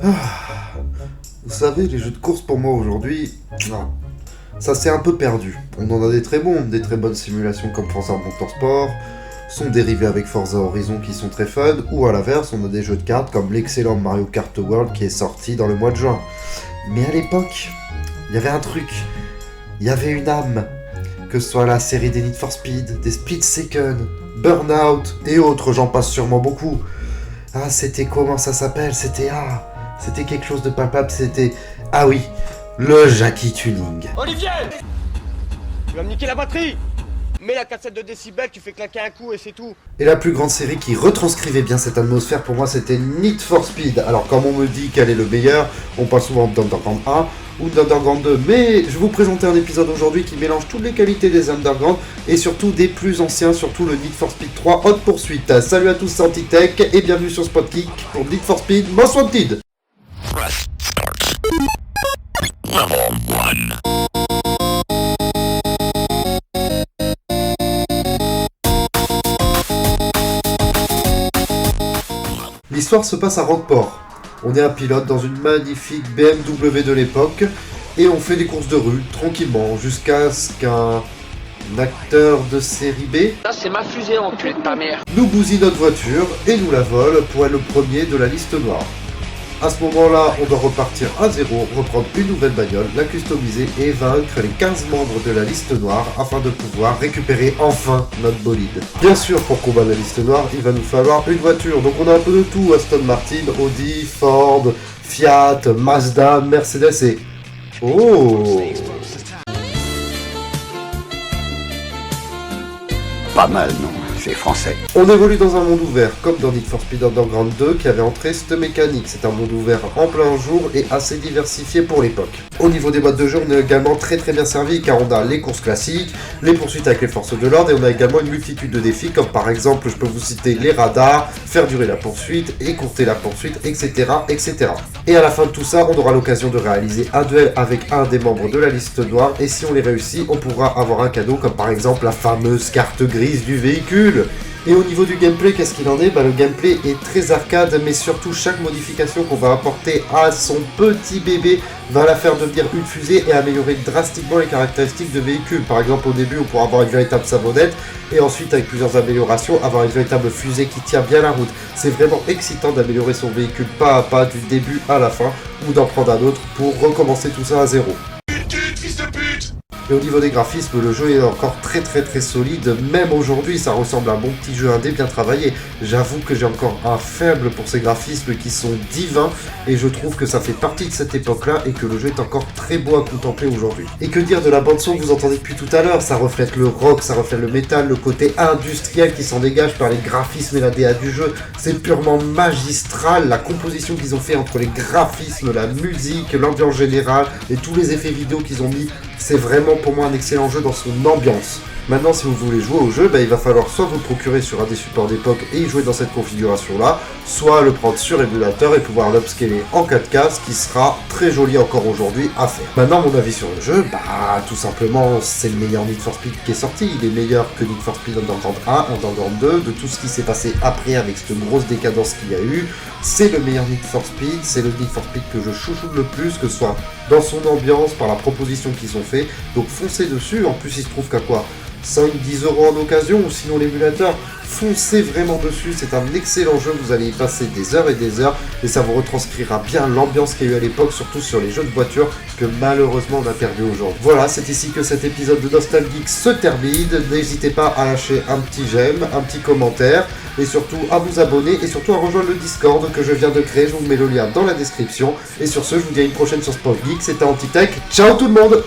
Vous savez, les jeux de course pour moi aujourd'hui, non, ça s'est un peu perdu. On en a des très bons, des très bonnes simulations comme Forza Motorsport, sont dérivés avec Forza Horizon qui sont très fun, ou à l'inverse, on a des jeux de cartes comme l'excellent Mario Kart World qui est sorti dans le mois de juin. Mais à l'époque, il y avait un truc, il y avait une âme, que ce soit la série des Need for Speed, des Split Second, Burnout et autres, j'en passe sûrement beaucoup. Ah, c'était comment ça s'appelle? C'était quelque chose de palpable, c'était... Ah oui, le Jackie Tuning. Olivier, tu vas me niquer la batterie. Mets la cassette de décibels, tu fais claquer un coup et c'est tout. Et la plus grande série qui retranscrivait bien cette atmosphère pour moi, c'était Need for Speed. Alors comme on me dit quel est le meilleur, on parle souvent d'Underground 1 ou d'Underground 2. Mais je vais vous présenter un épisode aujourd'hui qui mélange toutes les qualités des Underground et surtout des plus anciens, surtout le Need for Speed 3 Hot Pursuit. Salut à tous, c'est Antitech et bienvenue sur Spotkick pour Need for Speed Most Wanted. Press start. Level 1. L'histoire se passe à Rockport. On est un pilote dans une magnifique BMW de l'époque et on fait des courses de rue tranquillement jusqu'à ce qu'un acteur de série B Ça c'est ma fusée enculé de ta mère. nous bousille notre voiture et nous la vole pour être le premier de la liste noire. À ce moment-là, on doit repartir à zéro, reprendre une nouvelle bagnole, la customiser et vaincre les 15 membres de la liste noire afin de pouvoir récupérer enfin notre bolide. Bien sûr, pour combattre la liste noire, il va nous falloir une voiture. Donc on a un peu de tout, Aston Martin, Audi, Ford, Fiat, Mazda, Mercedes et... Oh! Pas mal, non? C'est français. On évolue dans un monde ouvert, comme dans Need for Speed Underground 2 qui avait entré cette mécanique. C'est un monde ouvert en plein jour et assez diversifié pour l'époque. Au niveau des modes de jeu, on est également très bien servi car on a les courses classiques, les poursuites avec les forces de l'ordre et on a également une multitude de défis comme par exemple, je peux vous citer les radars, faire durer la poursuite, écourter la poursuite, etc. etc. Et à la fin de tout ça, on aura l'occasion de réaliser un duel avec un des membres de la liste noire et si on les réussit, on pourra avoir un cadeau comme par exemple la fameuse carte grise du véhicule. Et au niveau du gameplay, qu'est-ce qu'il en est? Le gameplay est très arcade, mais surtout chaque modification qu'on va apporter à son petit bébé va la faire devenir une fusée et améliorer drastiquement les caractéristiques de véhicule. Par exemple, au début, on pourra avoir une véritable savonnette et ensuite, avec plusieurs améliorations, avoir une véritable fusée qui tient bien la route. C'est vraiment excitant d'améliorer son véhicule pas à pas, du début à la fin, ou d'en prendre un autre pour recommencer tout ça à zéro. Et au niveau des graphismes, le jeu est encore très solide, même aujourd'hui ça ressemble à un bon petit jeu indé bien travaillé. J'avoue que j'ai encore un faible pour ces graphismes qui sont divins et je trouve que ça fait partie de cette époque-là et que le jeu est encore très beau à contempler aujourd'hui. Et que dire de la bande son que vous entendez depuis tout à l'heure? Ça reflète le rock, ça reflète le métal, le côté industriel qui s'en dégage par les graphismes et la DA du jeu. C'est purement magistral, la composition qu'ils ont fait entre les graphismes, la musique, l'ambiance générale et tous les effets vidéo qu'ils ont mis. C'est vraiment pour moi un excellent jeu dans son ambiance. Maintenant, si vous voulez jouer au jeu, il va falloir soit vous le procurer sur un des supports d'époque et y jouer dans cette configuration-là, soit le prendre sur émulateur et pouvoir l'upscaler en 4K, ce qui sera très joli encore aujourd'hui à faire. Maintenant, mon avis sur le jeu, tout simplement, c'est le meilleur Need for Speed qui est sorti. Il est meilleur que Need for Speed Underground 1, Underground 2, de tout ce qui s'est passé après avec cette grosse décadence qu'il y a eu. C'est le meilleur Need for Speed, c'est le Need for Speed que je chouchoute le plus, que ce soit dans son ambiance, par la proposition qu'ils ont fait. Donc foncez dessus, en plus il se trouve qu'à quoi 5-10 € en occasion ou sinon l'émulateur, foncez vraiment dessus, c'est un excellent jeu, vous allez y passer des heures et des heures et ça vous retranscrira bien l'ambiance qu'il y a eu à l'époque, surtout sur les jeux de voiture que malheureusement on a perdu aujourd'hui. Voilà, c'est ici que cet épisode de Nostalgeek se termine, n'hésitez pas à lâcher un petit j'aime, un petit commentaire et surtout à vous abonner et surtout à rejoindre le Discord que je viens de créer, je vous mets le lien dans la description et sur ce je vous dis à une prochaine sur Spotgeek, c'était Antitech, ciao tout le monde.